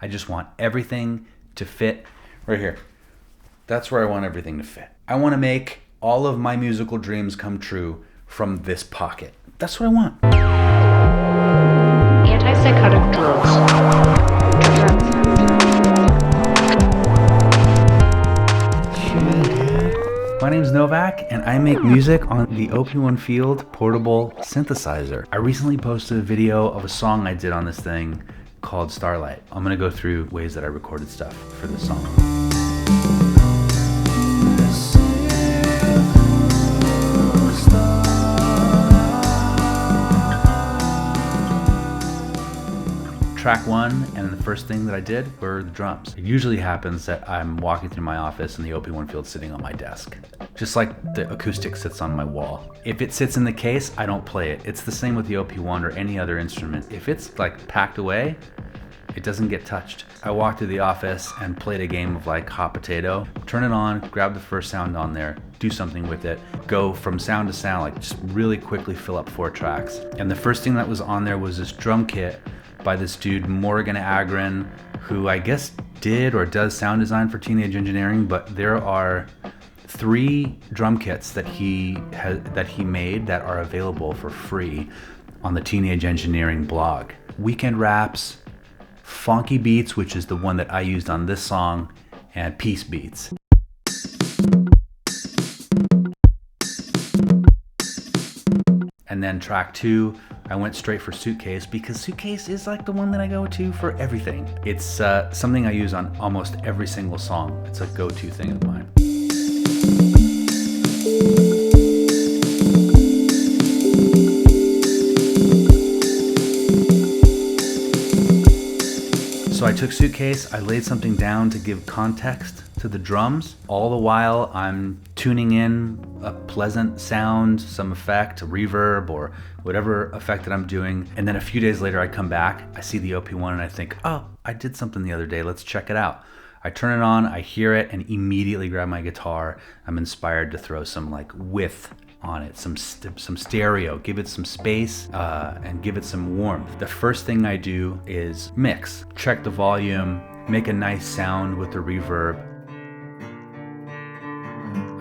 I just want everything to fit right here. That's where I want everything to fit. I want to make all of my musical dreams come true from this pocket. That's what I want. Antipsychotic drugs. My name's Novak, and I make music on the OP-1 Field portable synthesizer. I recently posted a video of a song I did on this thing called Starlight. I'm gonna go through ways that I recorded stuff for this song. Track one, and the first thing that I did were the drums. It usually happens that I'm walking through my office and the OP-1 Field's sitting on my desk. Just like the acoustic sits on my wall. If it sits in the case, I don't play it. It's the same with the OP-1 or any other instrument. If it's like packed away, it doesn't get touched. I walked through the office and played a game of like hot potato. Turn it on, grab the first sound on there, do something with it, go from sound to sound, like just really quickly fill up 4 tracks. And the first thing that was on there was this drum kit by this dude, Morgan Agron, who I guess did or does sound design for Teenage Engineering, but there are 3 drum kits that he made that are available for free on the Teenage Engineering blog. Weekend Raps, Funky Beats, which is the one that I used on this song, and Peace Beats. And then track 2, I went straight for Suitcase because Suitcase is like the one that I go to for everything. It's something I use on almost every single song. It's a go-to thing of mine. So I took Suitcase, I laid something down to give context to the drums. All the while I'm tuning in a pleasant sound, some effect, a reverb, or whatever effect that I'm doing. And then a few days later I come back, I see the OP-1 and I think, oh, I did something the other day, let's check it out. I turn it on, I hear it, and immediately grab my guitar. I'm inspired to throw some like width on it, some stereo, give it some space, and give it some warmth. The first thing I do is mix, check the volume, make a nice sound with the reverb.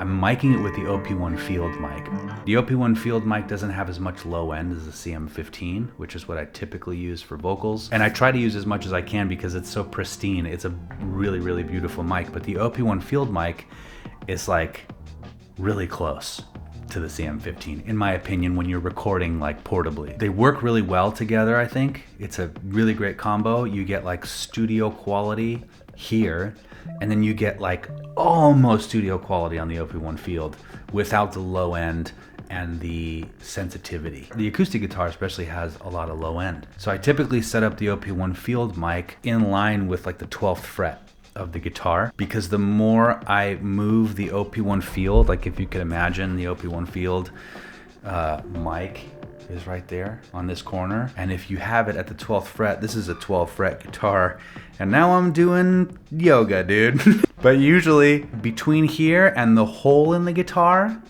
I'm miking it with the OP-1 Field mic. The OP-1 Field mic doesn't have as much low end as the CM15, which is what I typically use for vocals. And I try to use as much as I can because it's so pristine. It's a really, really beautiful mic, but the OP-1 Field mic is like really close to the CM15, in my opinion, when you're recording like portably. They work really well together, I think. It's a really great combo. You get like studio quality here, and then you get like almost studio quality on the OP-1 Field without the low end and the sensitivity. The acoustic guitar especially has a lot of low end. So I typically set up the OP-1 Field mic in line with like the 12th fret of the guitar, because the more I move the OP-1 Field, like if you could imagine the OP-1 Field mic is right there on this corner, and if you have it at the 12th fret, this is a 12th fret guitar, and now I'm doing yoga, dude. But usually between here and the hole in the guitar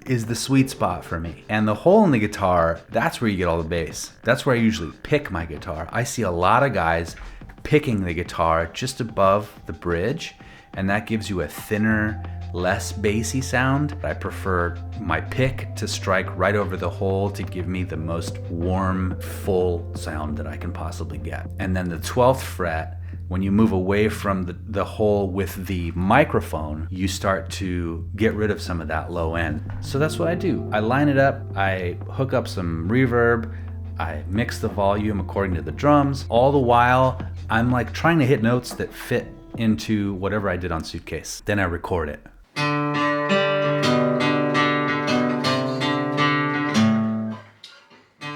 is the sweet spot for me. And the hole in the guitar, that's where you get all the bass. That's where I usually pick my guitar. I see a lot of guys picking the guitar just above the bridge, and that gives you a thinner, less bassy sound. I prefer my pick to strike right over the hole to give me the most warm, full sound that I can possibly get. And then the 12th fret, when you move away from the hole with the microphone, you start to get rid of some of that low end. So that's what I do. I line it up, I hook up some reverb, I mix the volume according to the drums. All the while, I'm like trying to hit notes that fit into whatever I did on Suitcase. Then I record it.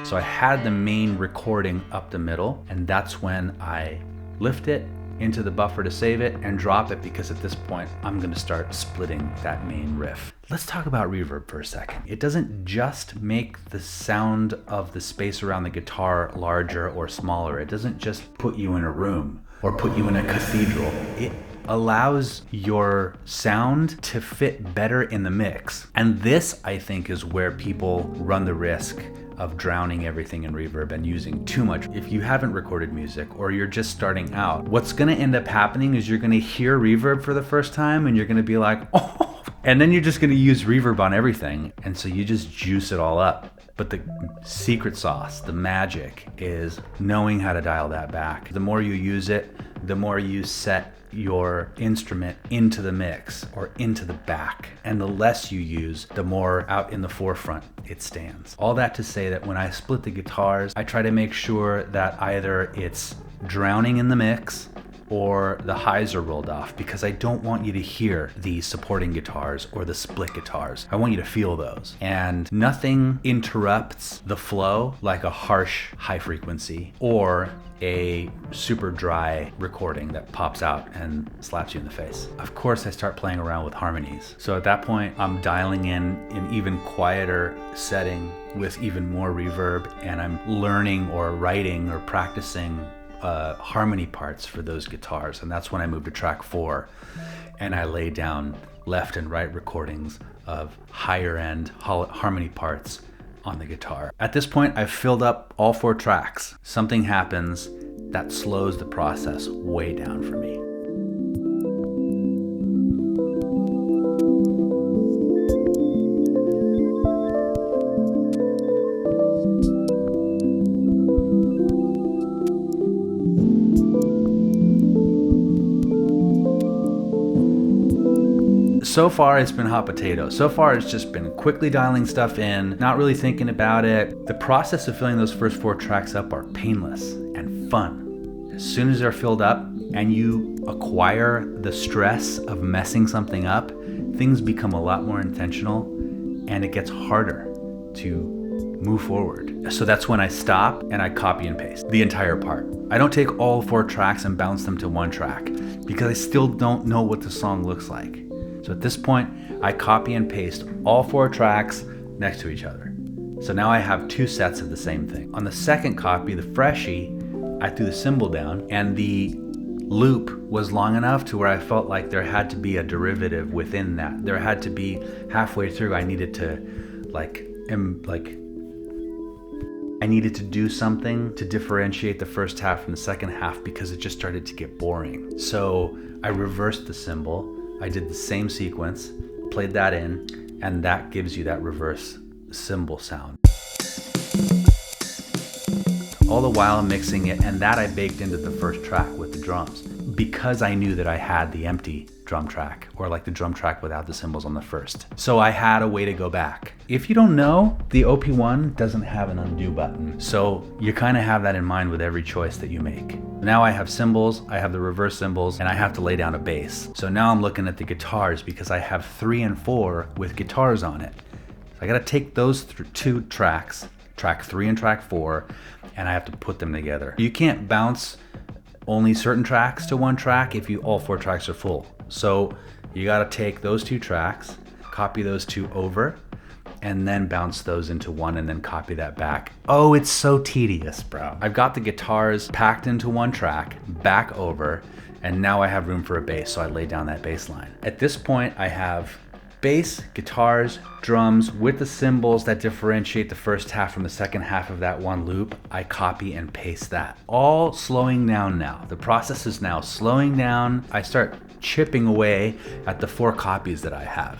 So I had the main recording up the middle, and that's when I lift it into the buffer to save it and drop it, because at this point I'm going to start splitting that main riff. Let's talk about reverb for a second. It doesn't just make the sound of the space around the guitar larger or smaller. It doesn't just put you in a room or put you in a cathedral. It allows your sound to fit better in the mix. And this, I think, is where people run the risk of drowning everything in reverb and using too much. If you haven't recorded music or you're just starting out, what's gonna end up happening is you're gonna hear reverb for the first time and you're gonna be like, oh, and then you're just gonna use reverb on everything. And so you just juice it all up. But the secret sauce, the magic, is knowing how to dial that back. The more you use it, the more you set your instrument into the mix or into the back. And the less you use, the more out in the forefront it stands. All that to say that when I split the guitars, I try to make sure that either it's drowning in the mix or the highs are rolled off, because I don't want you to hear the supporting guitars or the split guitars. I want you to feel those. And nothing interrupts the flow like a harsh high frequency or a super dry recording that pops out and slaps you in the face. Of course, I start playing around with harmonies. So at that point, I'm dialing in an even quieter setting with even more reverb, and I'm learning or writing or practicing harmony parts for those guitars. And that's when I moved to track 4 and I lay down left and right recordings of higher end harmony parts on the guitar. At this point, I've filled up all 4 tracks. Something happens that slows the process way down for me. So far, it's been hot potato. So far, it's just been quickly dialing stuff in, not really thinking about it. The process of filling those first 4 tracks up are painless and fun. As soon as they're filled up and you acquire the stress of messing something up, things become a lot more intentional and it gets harder to move forward. So that's when I stop and I copy and paste the entire part. I don't take all 4 tracks and bounce them to one track because I still don't know what the song looks like. So at this point, I copy and paste all 4 tracks next to each other. So now I have 2 sets of the same thing. On the second copy, the freshie, I threw the cymbal down and the loop was long enough to where I felt like there had to be a derivative within that. There had to be halfway through, I needed to I needed to do something to differentiate the first half from the second half because it just started to get boring. So I reversed the cymbal. I did the same sequence, played that in, and that gives you that reverse cymbal sound. All the while I'm mixing it, and that I baked into the first track with the drums because I knew that I had the empty drum track, or like the drum track without the cymbals on the first. So I had a way to go back. If you don't know, the OP-1 doesn't have an undo button. So you kind of have that in mind with every choice that you make. Now I have cymbals, I have the reverse cymbals, and I have to lay down a bass. So now I'm looking at the guitars because I have 3 and 4 with guitars on it. So I gotta take those 2 tracks, track 3 and track 4, and I have to put them together. You can't bounce only certain tracks to one track if all 4 tracks are full. So you gotta take those 2 tracks, copy those 2 over, and then bounce those into one and then copy that back. Oh, it's so tedious, bro. I've got the guitars packed into one track, back over, and now I have room for a bass, so I lay down that bass line. At this point, I have bass, guitars, drums with the cymbals that differentiate the first half from the second half of that one loop. I copy and paste that. All slowing down now. The process is now slowing down. I start chipping away at the 4 copies that I have.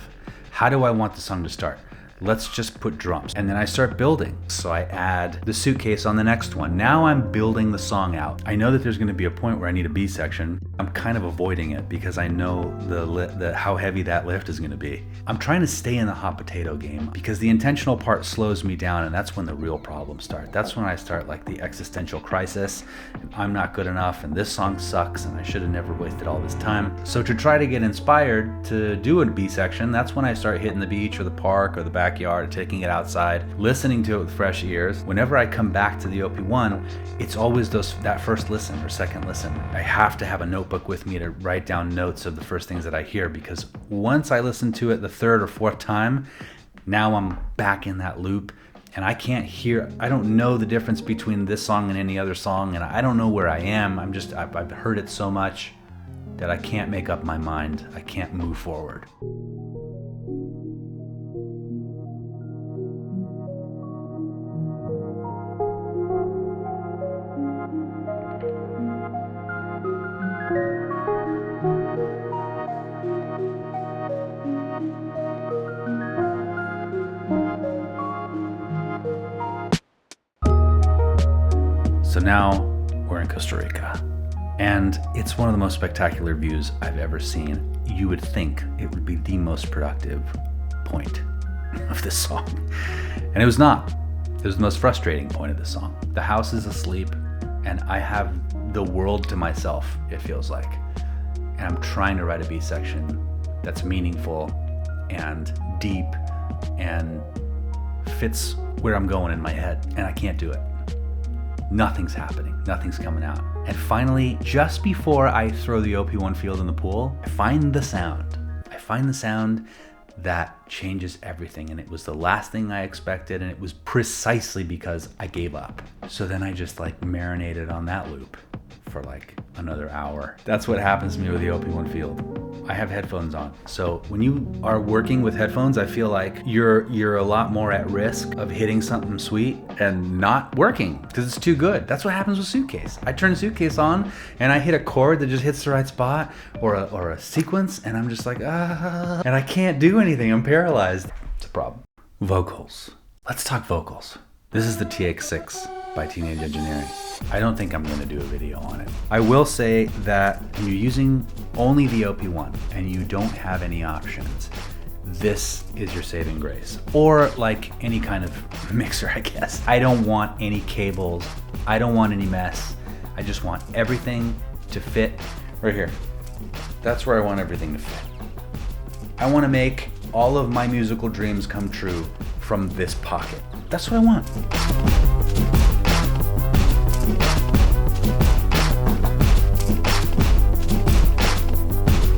How do I want the song to start? Let's just put drums. And then I start building. So I add the suitcase on the next one. Now I'm building the song out. I know that there's gonna be a point where I need a B section. I'm kind of avoiding it because I know how heavy that lift is gonna be. I'm trying to stay in the hot potato game because the intentional part slows me down, and that's when the real problems start. That's when I start like the existential crisis. I'm not good enough and this song sucks and I should have never wasted all this time. So to try to get inspired to do a B section, that's when I start hitting the beach or the park or the backyard, taking it outside, listening to it with fresh ears. Whenever I come back to the OP-1, it's always that first listen or second listen. I have to have a notebook with me to write down notes of the first things that I hear, because once I listen to it the 3rd or 4th time, now I'm back in that loop and I can't hear, I don't know the difference between this song and any other song, and I don't know where I am. I've heard it so much. that I can't make up my mind. I can't move forward. So now we're in Costa Rica, and it's one of the most spectacular views I've ever seen. You would think it would be the most productive point of this song, and it was not. It was the most frustrating point of the song. The house is asleep, and I have the world to myself, it feels like. And I'm trying to write a B section that's meaningful and deep and fits where I'm going in my head, and I can't do it. Nothing's happening, nothing's coming out. And finally, just before I throw the OP-1 field in the pool, I find the sound. I find the sound that changes everything, and it was the last thing I expected, and it was precisely because I gave up. So then I just like marinated on that loop for like another hour. That's what happens to me with the OP-1 field. I have headphones on. So when you are working with headphones, I feel like you're a lot more at risk of hitting something sweet and not working because it's too good. That's what happens with Suitcase. I turn Suitcase on and I hit a chord that just hits the right spot or a sequence, and I'm just like, and I can't do anything. I'm paralyzed. It's a problem. Vocals. Let's talk vocals. This is the TX-6 by Teenage Engineering. I don't think I'm going to do a video on it. I will say that when you're using only the OP-1 and you don't have any options, this is your saving grace. Or like any kind of mixer, I guess. I don't want any cables. I don't want any mess. I just want everything to fit right here. That's where I want everything to fit. I want to make all of my musical dreams come true from this pocket. That's what I want.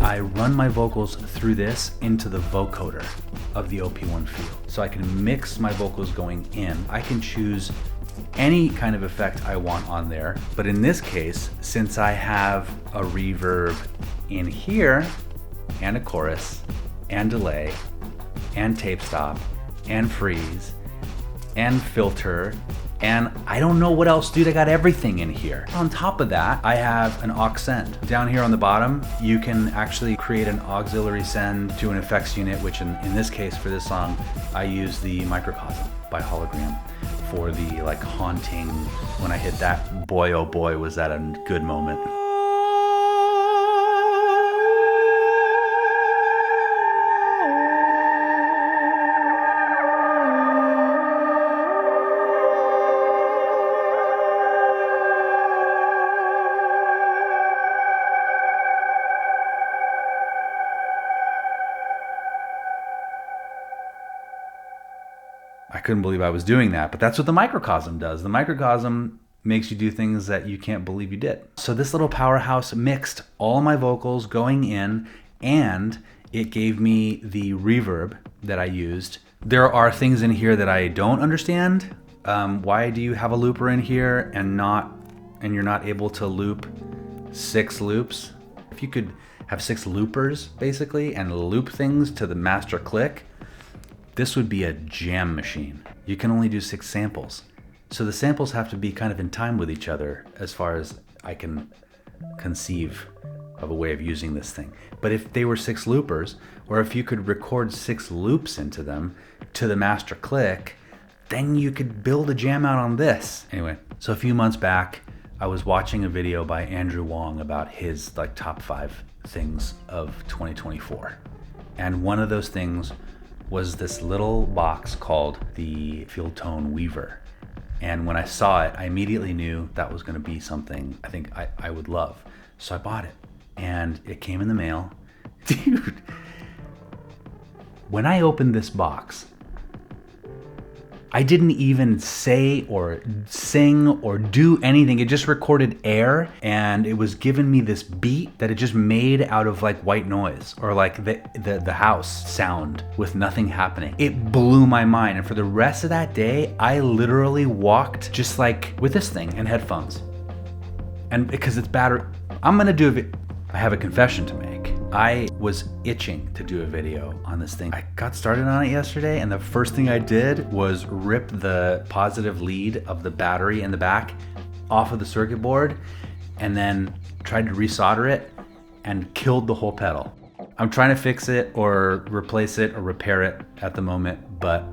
I run my vocals through this into the vocoder of the OP-1 field. So I can mix my vocals going in. I can choose any kind of effect I want on there. But in this case, since I have a reverb in here, and a chorus, and delay, and tape stop, and freeze, and filter, and I don't know what else, dude. I got everything in here. On top of that, I have an aux send. Down here on the bottom, you can actually create an auxiliary send to an effects unit, which in this case, for this song, I use the Microcosm by Hologram for the like haunting, when I hit that, boy oh boy, was that a good moment. I couldn't believe I was doing that, but that's what the Microcosm does. The Microcosm makes you do things that you can't believe you did. So this little powerhouse mixed all my vocals going in, and it gave me the reverb that I used. There are things in here that I don't understand. Why do you have a looper in here and you're not able to loop 6 loops? If you could have 6 loopers basically and loop things to the master click, this would be a jam machine. You can only do 6 samples. So the samples have to be kind of in time with each other as far as I can conceive of a way of using this thing. But if they were 6 loopers, or if you could record 6 loops into them to the master click, then you could build a jam out on this. Anyway, so a few months back, I was watching a video by Andrew Wong about his like top 5 things of 2024. And one of those things was this little box called the Fieldtone Weaver. And when I saw it, I immediately knew that was gonna be something I think I would love. So I bought it, and it came in the mail. Dude, when I opened this box, I didn't even say or sing or do anything. It just recorded air, and it was giving me this beat that it just made out of like white noise or like the house sound with nothing happening. It blew my mind. And for the rest of that day, I literally walked just like with this thing and headphones. And because it's battery, I'm gonna do it. I have a confession to make. I was itching to do a video on this thing. I got started on it yesterday, and the first thing I did was rip the positive lead of the battery in the back off of the circuit board, and then tried to resolder it and killed the whole pedal. I'm trying to fix it or replace it or repair it at the moment, but...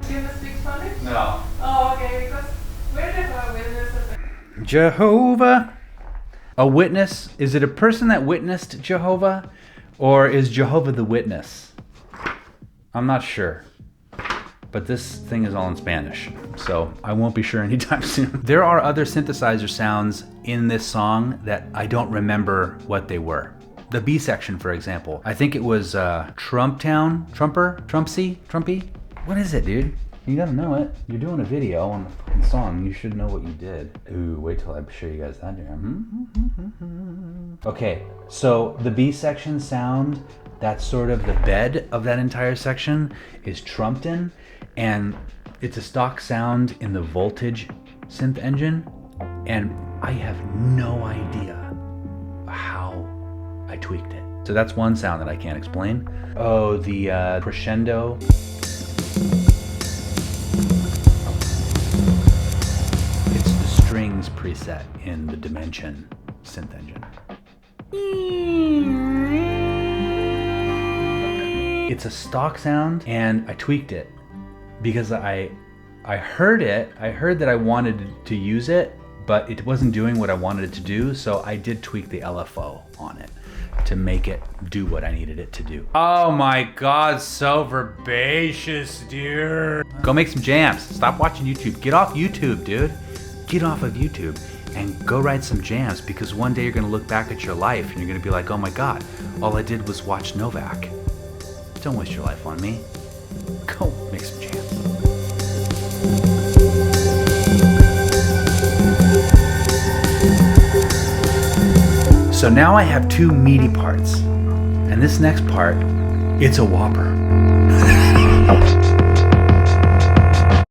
Do you speak Spanish? No. Oh, okay, because we're Jehovah's Witnesses. Jehovah. A witness? Is it a person that witnessed Jehovah? Or is Jehovah the witness? I'm not sure. But this thing is all in Spanish, so I won't be sure anytime soon. There are other synthesizer sounds in this song that I don't remember what they were. The B section, for example. I think it was Trumptown? Trumper? Trumpsy? Trumpy? What is it, dude? You gotta know it. You're doing a video on the fucking song. You should know what you did. Ooh, wait till I show you guys that jam. Okay, so the B section sound, that's sort of the bed of that entire section, is trumped in, and it's a stock sound in the Voltage synth engine, and I have no idea how I tweaked it. So that's one sound that I can't explain. Oh, the crescendo. Strings preset in the Dimension synth engine. It's a stock sound, and I tweaked it because I heard it. I heard that I wanted to use it, but it wasn't doing what I wanted it to do, so I did tweak the LFO on it to make it do what I needed it to do. Oh my God, so verbaceous, dude. Go make some jams. Stop watching YouTube. Get off YouTube, dude. Get off of YouTube and go write some jams, because one day you're gonna look back at your life and you're gonna be like, oh my God, all I did was watch Novak. Don't waste your life on me. Go make some jams. So now I have two meaty parts, and this next part, it's a whopper.